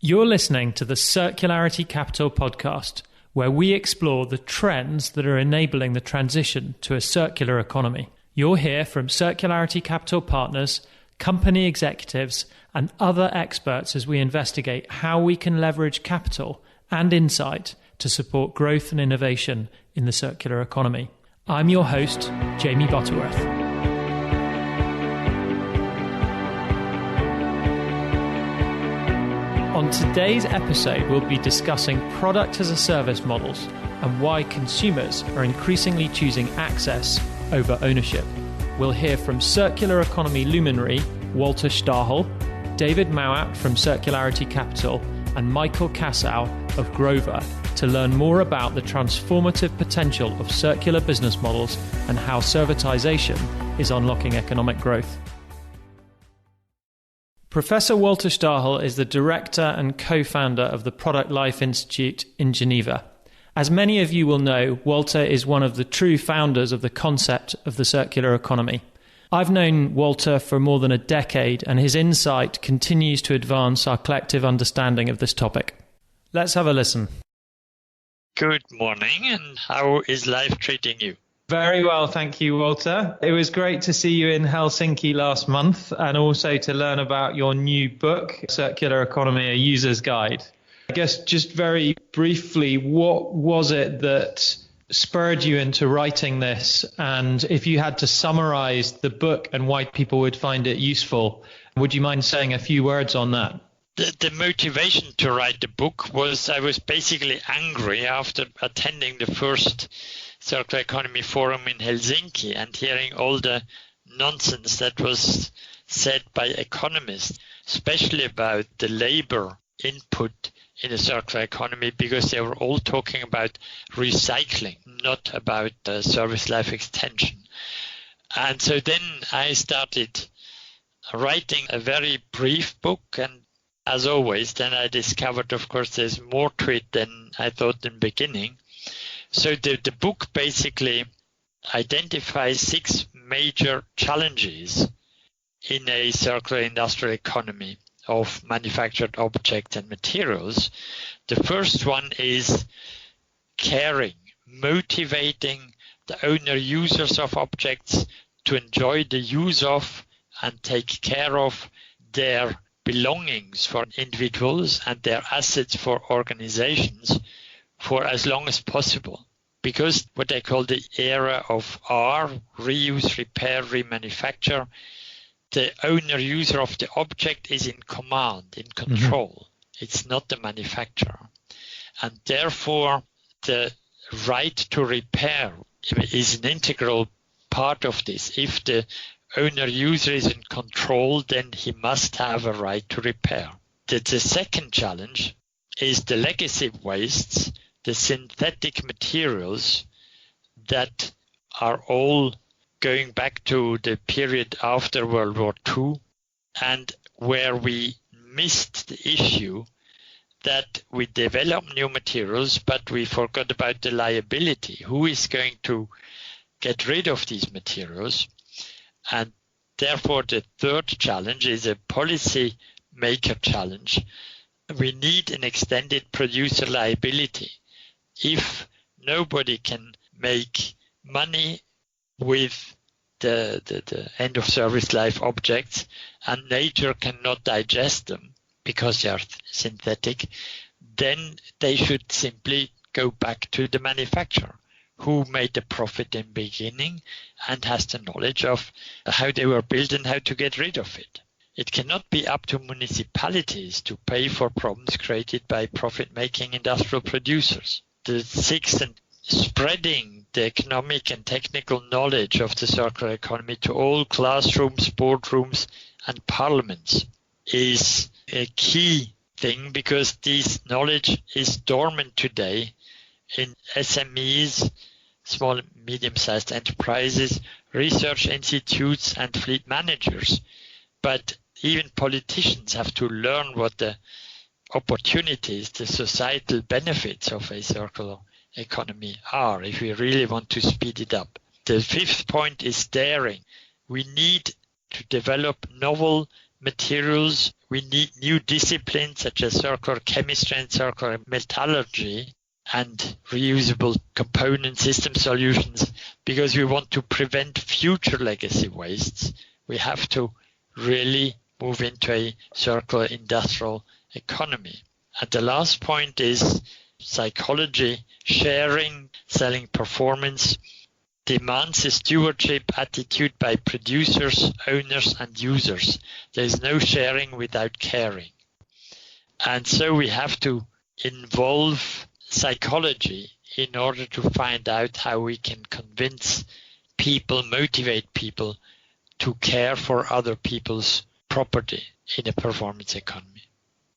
You're listening to the Circularity Capital podcast, where we explore the trends that are enabling the transition to a circular economy. You'll hear from Circularity Capital partners, company executives, and other experts as we investigate how we can leverage capital and insight to support growth and innovation in the circular economy. I'm your host, Jamie Butterworth. On today's episode, we'll be discussing product as a service models and why consumers are increasingly choosing access over ownership. We'll hear from circular economy luminary Walter Stahel, David Mowat from Circularity Capital, and Michael Cassau of Grover to learn more about the transformative potential of circular business models and how servitization is unlocking economic growth. Professor Walter Stahel is the director and co-founder of the Product Life Institute in Geneva. As many of you will know, Walter is one of the true founders of the concept of the circular economy. I've known Walter for more than a decade, and his insight continues to advance our collective understanding of this topic. Let's have a listen. Good morning, and how is life treating you? Very well, thank you, Walter. It was great to see you in Helsinki last month and also to learn about your new book, Circular Economy, A User's Guide. I guess just very briefly, what was it that spurred you into writing this? And if you had to summarize the book and why people would find it useful, would you mind saying a few words on that? The motivation to write the book was I was basically angry after attending the first Circular Economy Forum in Helsinki and hearing all the nonsense that was said by economists, especially about the labor input in a circular economy, because they were all talking about recycling, not about service life extension. And so then I started writing a very brief book, and as always, then I discovered, of course, there's more to it than I thought in the beginning. So the book basically identifies 6 major challenges in a circular industrial economy of manufactured objects and materials. The first one is caring, motivating the owner users of objects to enjoy the use of and take care of their belongings for individuals and their assets for organizations for as long as possible. Because what I call the era of R, reuse, repair, remanufacture, the owner user of the object is in command, in control. It's not the manufacturer. And therefore, the right to repair is an integral part of this. If the owner user is in control, then he must have a right to repair. The second challenge is the legacy wastes, the synthetic materials that are all going back to the period after World War II, and where we missed the issue that we developed new materials, but we forgot about the liability. Who is going to get rid of these materials? And therefore, the third challenge is a policy maker challenge. We need an extended producer liability. If nobody can make money with the end of service life objects and nature cannot digest them because they are synthetic, then they should simply go back to the manufacturer who made the profit in the beginning and has the knowledge of how they were built and how to get rid of it. It cannot be up to municipalities to pay for problems created by profit-making industrial producers. The sixth, and spreading the economic and technical knowledge of the circular economy to all classrooms, boardrooms, and parliaments is a key thing, because this knowledge is dormant today in SMEs, small and medium-sized enterprises, research institutes, and fleet managers. But even politicians have to learn what the opportunities, the societal benefits of a circular economy are, if we really want to speed it up. The fifth point is daring. We need to develop novel materials we need new disciplines such as circular chemistry and circular metallurgy and reusable component system solutions, because we want to prevent future legacy wastes. We have to really move into a circular industrial economy. And the last point is psychology. Sharing, selling performance demands a stewardship attitude by producers, owners, and users. There's no sharing without caring. And so we have to involve psychology in order to find out how we can convince people, motivate people to care for other people's property in a performance economy.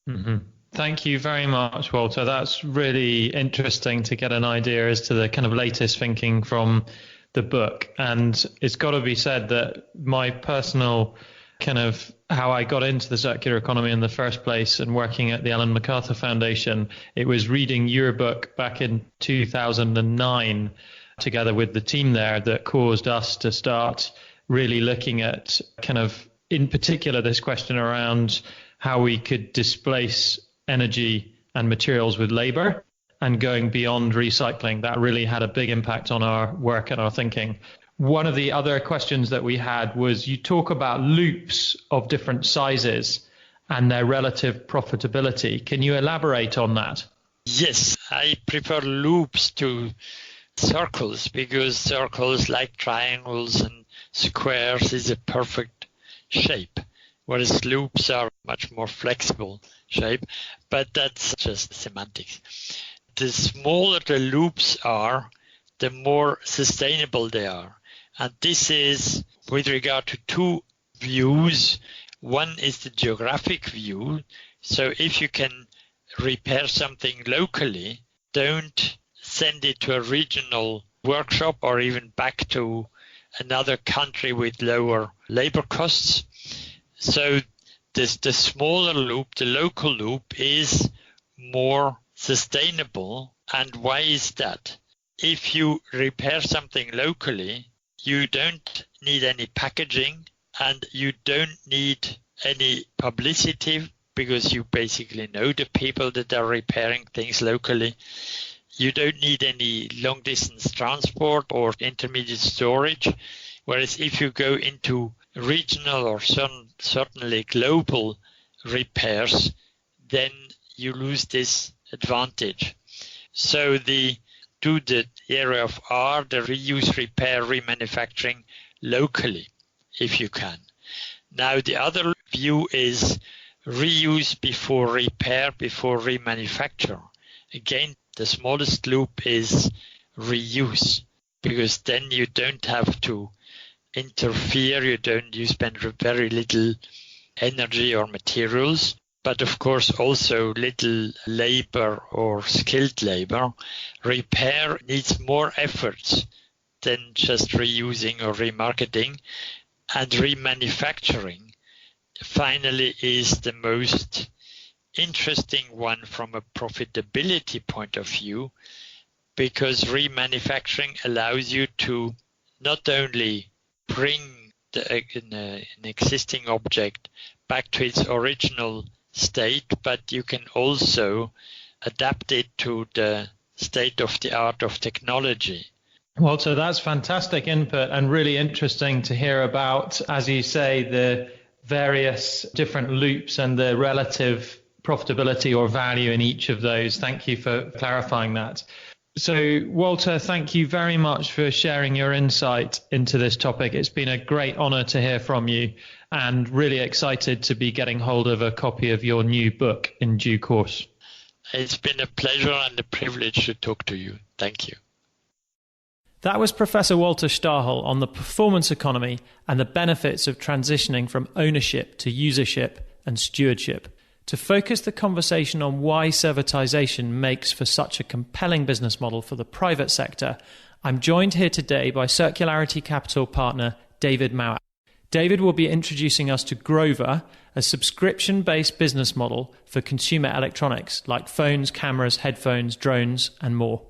Mm-hmm. Thank you very much, Walter. That's really interesting to get an idea as to the kind of latest thinking from the book. And it's got to be said that my personal kind of how I got into the circular economy in the first place and working at the Ellen MacArthur Foundation, it was reading your book back in 2009 together with the team there that caused us to start really looking at kind of, in particular, this question around how we could displace energy and materials with labor and going beyond recycling. That really had a big impact on our work and our thinking. One of the other questions that we had was you talk about loops of different sizes and their relative profitability. Can you elaborate on that? Yes, I prefer loops to circles because circles, like triangles and squares, is a perfect shape, whereas loops are much more flexible shape, but that's just semantics. The smaller the loops are, the more sustainable they are. And this is with regard to two views. One is the geographic view. So if you can repair something locally, don't send it to a regional workshop or even back to another country with lower labor costs. So the smaller loop, the local loop, is more sustainable. And why is that? If you repair something locally, you don't need any packaging and you don't need any publicity because you basically know the people that are repairing things locally. You don't need any long distance transport or intermediate storage. Whereas if you go into regional or certainly global repairs, then you lose this advantage. So do the area of R, the reuse, repair, remanufacturing locally, if you can. Now, the other view is reuse before repair, before remanufacture. Again, the smallest loop is reuse, because then you don't have to interfere, you spend very little energy or materials, but of course also little labor or skilled labor. Repair needs more efforts than just reusing or remarketing, and remanufacturing finally is the most interesting one from a profitability point of view, because remanufacturing allows you to not only bring an existing object back to its original state, but you can also adapt it to the state of the art of technology. Walter, that's fantastic input and really interesting to hear about, as you say, the various different loops and the relative profitability or value in each of those. Thank you for clarifying that. So, Walter, thank you very much for sharing your insight into this topic. It's been a great honor to hear from you and really excited to be getting hold of a copy of your new book in due course. It's been a pleasure and a privilege to talk to you. Thank you. That was Professor Walter Stahel on the performance economy and the benefits of transitioning from ownership to usership and stewardship. To focus the conversation on why servitization makes for such a compelling business model for the private sector, I'm joined here today by Circularity Capital partner David Mowat. David will be introducing us to Grover, a subscription-based business model for consumer electronics like phones, cameras, headphones, drones, and more.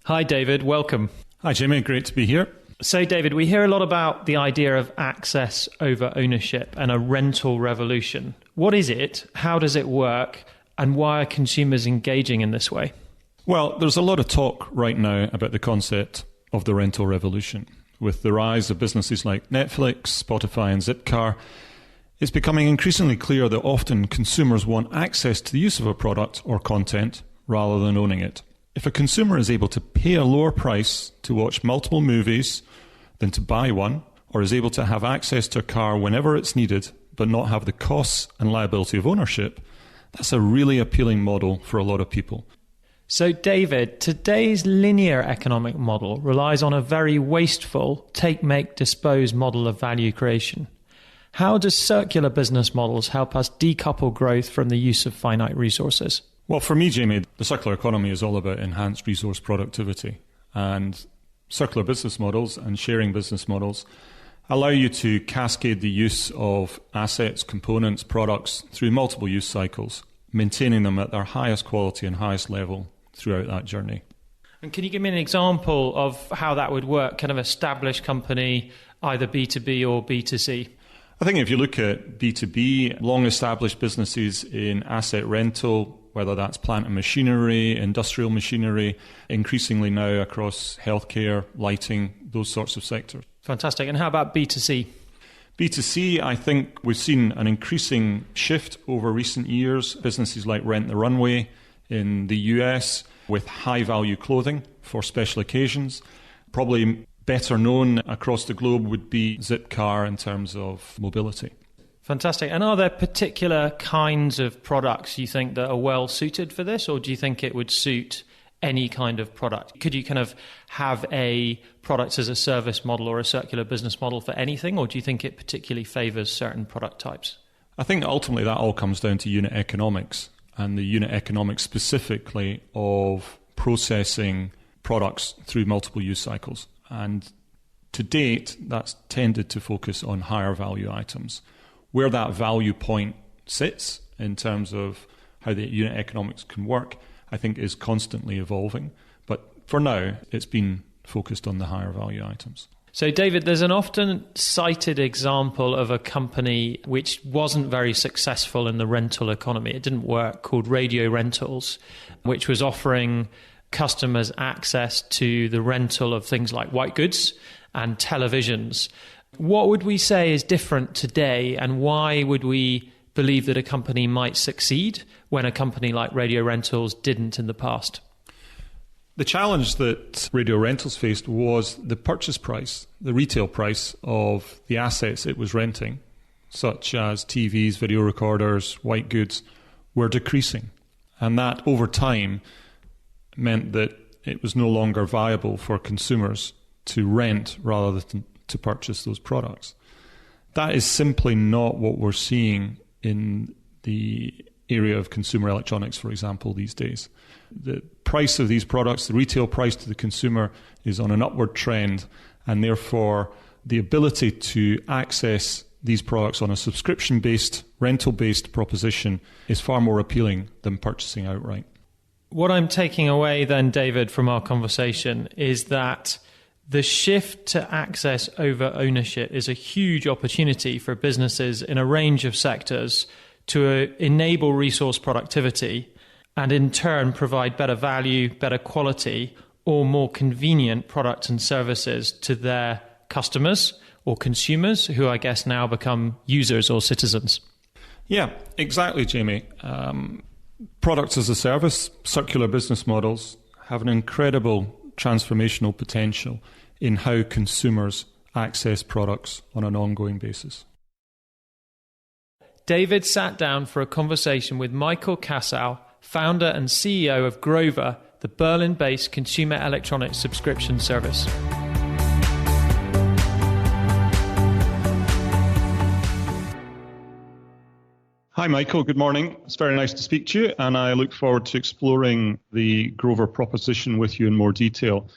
Hi, David. Welcome. Hi, Jamie. Great to be here. So, David, we hear a lot about the idea of access over ownership and a rental revolution. What is it? How does it work? And why are consumers engaging in this way? Well, there's a lot of talk right now about the concept of the rental revolution. With the rise of businesses like Netflix, Spotify and Zipcar, it's becoming increasingly clear that often consumers want access to the use of a product or content rather than owning it. If a consumer is able to pay a lower price to watch multiple movies than to buy one, or is able to have access to a car whenever it's needed but not have the costs and liability of ownership, that's a really appealing model for a lot of people. So, David, today's linear economic model relies on a very wasteful take, make, dispose model of value creation. How does circular business models help us decouple growth from the use of finite resources? Well, for me, Jamie, the circular economy is all about enhanced resource productivity. And circular business models and sharing business models allow you to cascade the use of assets, components, products through multiple use cycles, maintaining them at their highest quality and highest level throughout that journey. And can you give me an example of how that would work, kind of established company, either B2B or B2C? I think if you look at B2B, long-established businesses in asset rental, whether that's plant and machinery, industrial machinery, increasingly now across healthcare, lighting, those sorts of sectors. Fantastic. And how about B2C? B2C, I think we've seen an increasing shift over recent years. Businesses like Rent the Runway in the US with high-value clothing for special occasions. Probably better known across the globe would be Zipcar in terms of mobility. Fantastic. And are there particular kinds of products you think that are well suited for this, or do you think it would suit any kind of product? Could you kind of have a product as a service model or a circular business model for anything, or do you think it particularly favours certain product types? I think ultimately that all comes down to unit economics, and the unit economics specifically of processing products through multiple use cycles. And to date, that's tended to focus on higher value items. Where that value point sits in terms of how the unit economics can work, I think is constantly evolving. But for now, it's been focused on the higher value items. So, David, there's an often cited example of a company which wasn't very successful in the rental economy. It didn't work, called Radio Rentals, which was offering customers access to the rental of things like white goods and televisions. What would we say is different today, and why would we believe that a company might succeed when a company like Radio Rentals didn't in the past? The challenge that Radio Rentals faced was the purchase price, the retail price of the assets it was renting, such as TVs, video recorders, white goods, were decreasing. And that over time meant that it was no longer viable for consumers to rent rather than to purchase those products. That is simply not what we're seeing in the area of consumer electronics, for example, these days. The price of these products, the retail price to the consumer, is on an upward trend, and therefore the ability to access these products on a subscription-based, rental-based proposition is far more appealing than purchasing outright. What I'm taking away then, David, from our conversation is that the shift to access over ownership is a huge opportunity for businesses in a range of sectors to enable resource productivity and in turn provide better value, better quality, or more convenient products and services to their customers or consumers, who I guess now become users or citizens. Yeah, exactly, Jamie. Products as a service, circular business models have an incredible transformational potential in how consumers access products on an ongoing basis. David sat down for a conversation with Michael Cassau, founder and CEO of Grover, the Berlin-based consumer electronics subscription service. Hi, Michael. Good morning. It's very nice to speak to you, and I look forward to exploring the Grover proposition with you in more detail.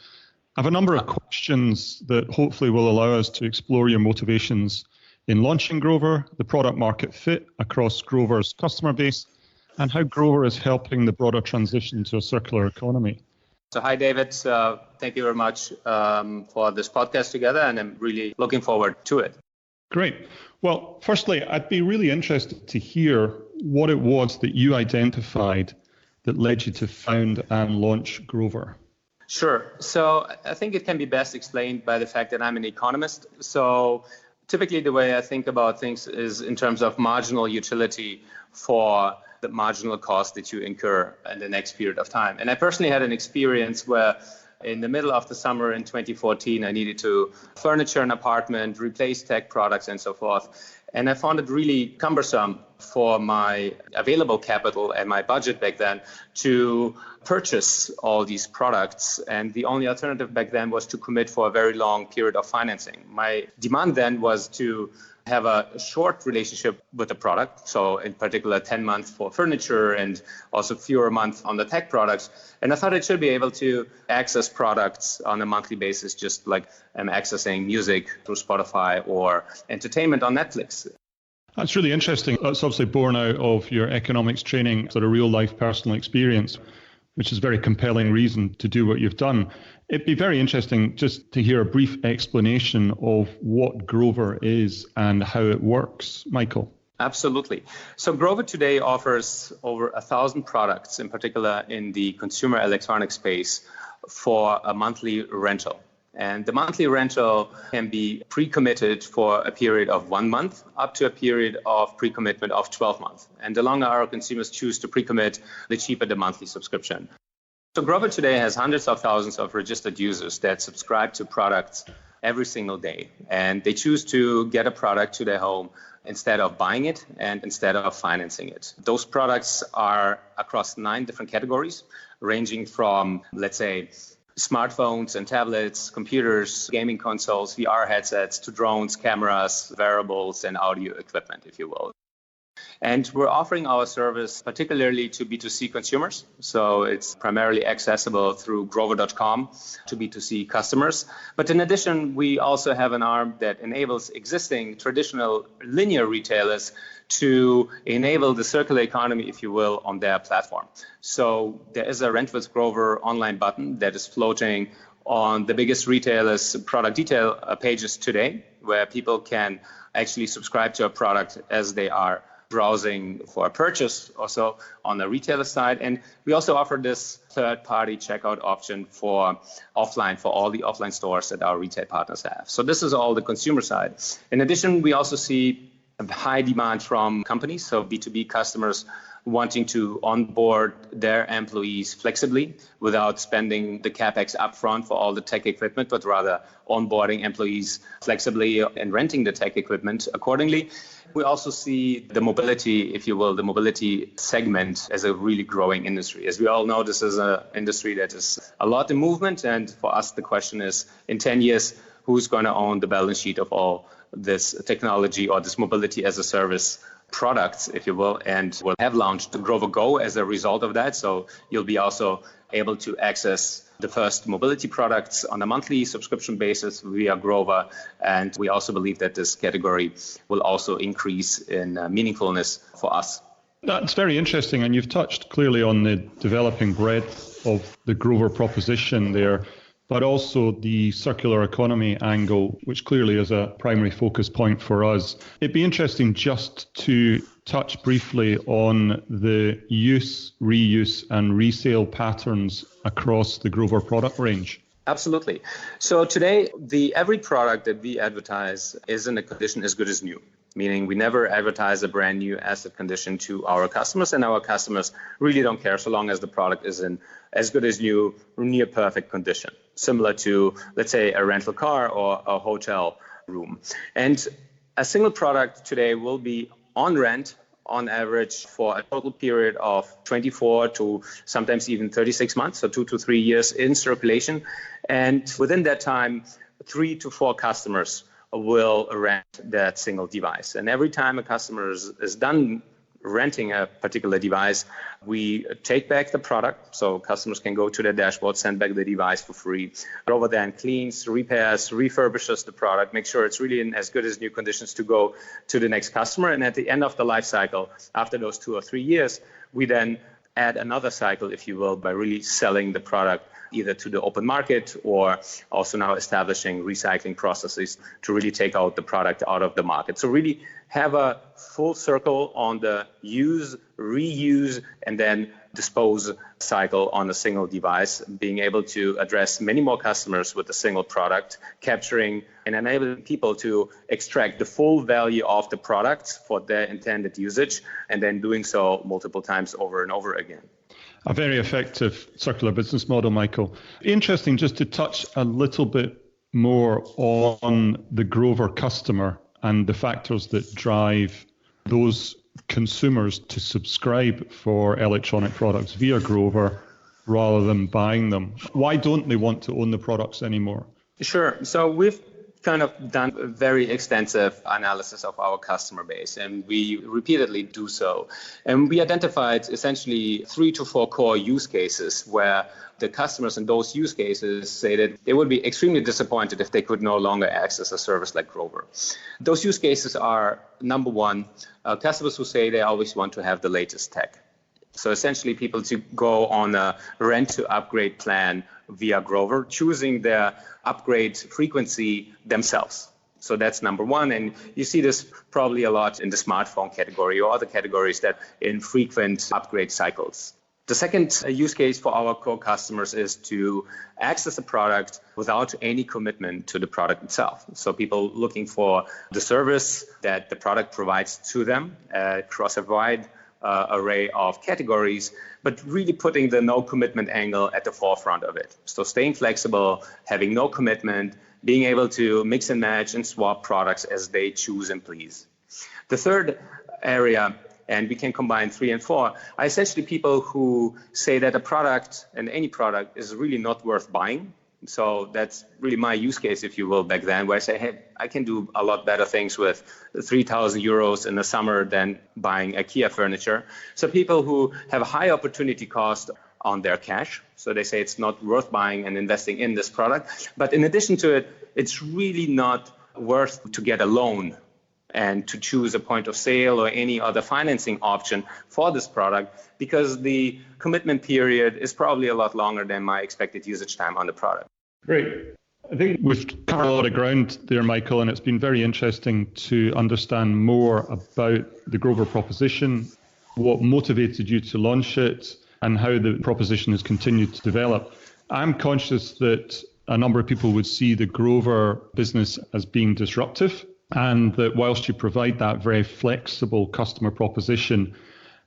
I have a number of questions that hopefully will allow us to explore your motivations in launching Grover, the product market fit across Grover's customer base, and how Grover is helping the broader transition to a circular economy. So hi, David. Thank you very much for this podcast together, and I'm really looking forward to it. Great. Well, firstly, I'd be really interested to hear what it was that you identified that led you to found and launch Grover. Sure. So I think it can be best explained by the fact that I'm an economist. So typically the way I think about things is in terms of marginal utility for the marginal cost that you incur in the next period of time. And I personally had an experience where in the middle of the summer in 2014, I needed to furniture an apartment, replace tech products and so forth. And I found it really cumbersome for my available capital and my budget back then to purchase all these products. And the only alternative back then was to commit for a very long period of financing. My demand then was to have a short relationship with the product. So in particular, 10 months for furniture and also fewer months on the tech products. And I thought I should be able to access products on a monthly basis, just like I'm accessing music through Spotify or entertainment on Netflix. That's really interesting. That's obviously born out of your economics training, sort of real life personal experience, which is a very compelling reason to do what you've done. It'd be very interesting just to hear a brief explanation of what Grover is and how it works. Michael. Absolutely. So Grover today offers over 1,000 products, in particular in the consumer electronics space, for a monthly rental. And the monthly rental can be pre-committed for a period of 1 month up to a period of pre-commitment of 12 months. And the longer our consumers choose to pre-commit, the cheaper the monthly subscription. So Grover today has hundreds of thousands of registered users that subscribe to products every single day. And they choose to get a product to their home instead of buying it and instead of financing it. Those products are across 9 different categories, ranging from, let's say, smartphones and tablets, computers, gaming consoles, VR headsets, to drones, cameras, wearables, and audio equipment, if you will. And we're offering our service particularly to B2C consumers. So it's primarily accessible through grover.com to B2C customers. But in addition, we also have an arm that enables existing traditional linear retailers to enable the circular economy, if you will, on their platform. So there is a Rent with Grover online button that is floating on the biggest retailers' product detail pages today, where people can actually subscribe to a product as they are browsing for a purchase also on the retailer side. And we also offer this third-party checkout option for offline, for all the offline stores that our retail partners have. So this is all the consumer side. In addition, we also see a high demand from companies, so B2B customers wanting to onboard their employees flexibly without spending the CapEx upfront for all the tech equipment, but rather onboarding employees flexibly and renting the tech equipment accordingly. We also see the mobility, if you will, the mobility segment as a really growing industry. As we all know, this is an industry that is a lot in movement. And for us, the question is, in 10 years, who's going to own the balance sheet of all this technology or this mobility as a service products, if you will, and we'll have launched Grover Go as a result of that. So you'll be also able to access the first mobility products on a monthly subscription basis via Grover. And we also believe that this category will also increase in meaningfulness for us. That's very interesting. And you've touched clearly on the developing breadth of the Grover proposition there, but also the circular economy angle, which clearly is a primary focus point for us. It'd be interesting just to touch briefly on the use, reuse, and resale patterns across the Grover product range. Absolutely. So today, every product that we advertise is in a condition as good as new, meaning we never advertise a brand new asset condition to our customers, and our customers really don't care so long as the product is in as good as new, near perfect condition, similar to, let's say, a rental car or a hotel room. And a single product today will be on rent on average for a total period of 24 to sometimes even 36 months, so 2 to 3 years in circulation. And within that time, 3 to 4 customers will rent that single device. And every time a customer is done renting a particular device, we take back the product. So customers can go to their dashboard, send back the device for free. Grover then cleans, repairs, refurbishes the product, make sure it's really in as good as new conditions to go to the next customer. And at the end of the life cycle, after those 2 or 3 years, we then add another cycle, if you will, by really selling the product either to the open market or also now establishing recycling processes to really take out the product out of the market. So really have a full circle on the use, reuse, and then dispose cycle on a single device, being able to address many more customers with a single product, capturing and enabling people to extract the full value of the product for their intended usage, and then doing so multiple times over and over again. A very effective circular business model, Michael. Interesting just to touch a little bit more on the Grover customer and the factors that drive those consumers to subscribe for electronic products via Grover rather than buying them. Why don't they want to own the products anymore? Sure. So we've kind of done a very extensive analysis of our customer base, and we repeatedly do so. And we identified essentially 3 to 4 core use cases where the customers in those use cases say that they would be extremely disappointed if they could no longer access a service like Grover. Those use cases are, number one, customers who say they always want to have the latest tech. So essentially people to go on a rent to upgrade plan via Grover, choosing their upgrade frequency themselves. So that's number one. And you see this probably a lot in the smartphone category or other categories that in frequent upgrade cycles. The second use case for our core customers is to access a product without any commitment to the product itself. So people looking for the service that the product provides to them across a wide array of categories, but really putting the no commitment angle at the forefront of it. So staying flexible, having no commitment, being able to mix and match and swap products as they choose and please. The third area, and we can combine 3 and 4, are essentially people who say that a product and any product is really not worth buying. So that's really my use case, if you will, back then, where I say, hey, I can do a lot better things with 3,000 euros in the summer than buying IKEA furniture. So people who have a high opportunity cost on their cash. So they say it's not worth buying and investing in this product. But in addition to it, it's really not worth to get a loan and to choose a point of sale or any other financing option for this product, because the commitment period is probably a lot longer than my expected usage time on the product. Great. I think we've covered a lot of ground there, Michael, and it's been very interesting to understand more about the Grover proposition, what motivated you to launch it, and how the proposition has continued to develop. I'm conscious that a number of people would see the Grover business as being disruptive, and that whilst you provide that very flexible customer proposition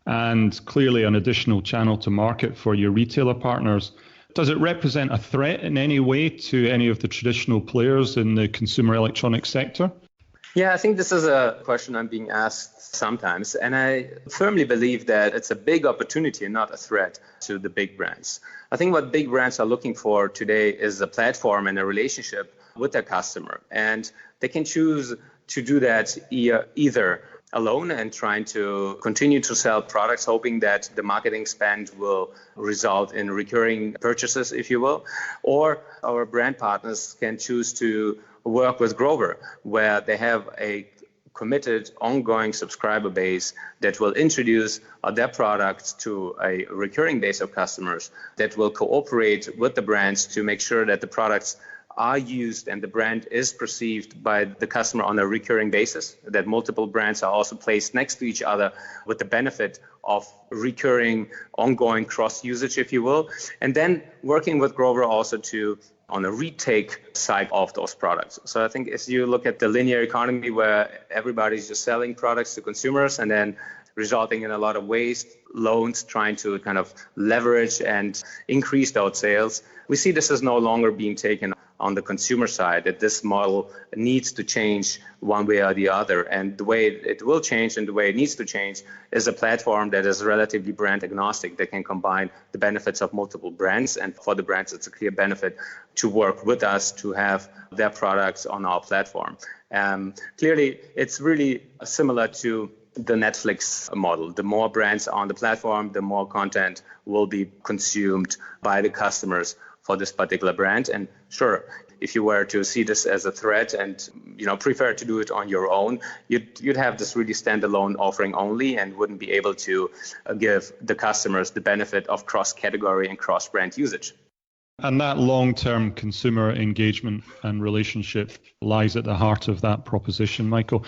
and clearly an additional channel to market for your retailer partners, does it represent a threat in any way to any of the traditional players in the consumer electronics sector? Yeah, I think this is a question I'm being asked sometimes, and I firmly believe that it's a big opportunity and not a threat to the big brands. I think what big brands are looking for today is a platform and a relationship with their customer, and they can choose to do that either alone and trying to continue to sell products, hoping that the marketing spend will result in recurring purchases, if you will, or our brand partners can choose to work with Grover, where they have a committed ongoing subscriber base that will introduce their products to a recurring base of customers that will cooperate with the brands to make sure that the products are used and the brand is perceived by the customer on a recurring basis, that multiple brands are also placed next to each other with the benefit of recurring, ongoing cross-usage, if you will, and then working with Grover also to on a retake side of those products. So I think as you look at the linear economy where everybody's just selling products to consumers and then resulting in a lot of waste, loans, trying to kind of leverage and increase those sales, we see this as no longer being taken on the consumer side, that this model needs to change one way or the other. And the way it will change and the way it needs to change is a platform that is relatively brand agnostic, that can combine the benefits of multiple brands. And for the brands, it's a clear benefit to work with us to have their products on our platform. Clearly, it's really similar to the Netflix model. The more brands on the platform, the more content will be consumed by the customers for this particular brand. And sure, if you were to see this as a threat and prefer to do it on your own, you'd have this really standalone offering only and wouldn't be able to give the customers the benefit of cross-category and cross-brand usage. And that long-term consumer engagement and relationship lies at the heart of that proposition, Michael.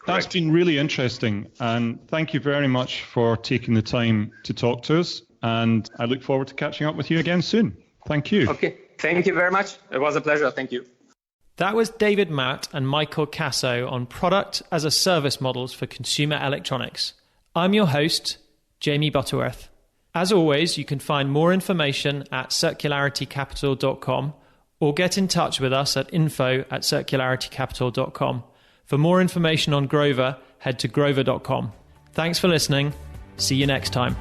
That's been really interesting. And thank you very much for taking the time to talk to us. And I look forward to catching up with you again soon. Thank you. Okay. Thank you very much. It was a pleasure. Thank you. That was David Mowat and Michael Cassau on product as a service models for consumer electronics. I'm your host, Jamie Butterworth. As always, you can find more information at circularitycapital.com or get in touch with us at info@circularitycapital.com. For more information on Grover, head to grover.com. Thanks for listening. See you next time.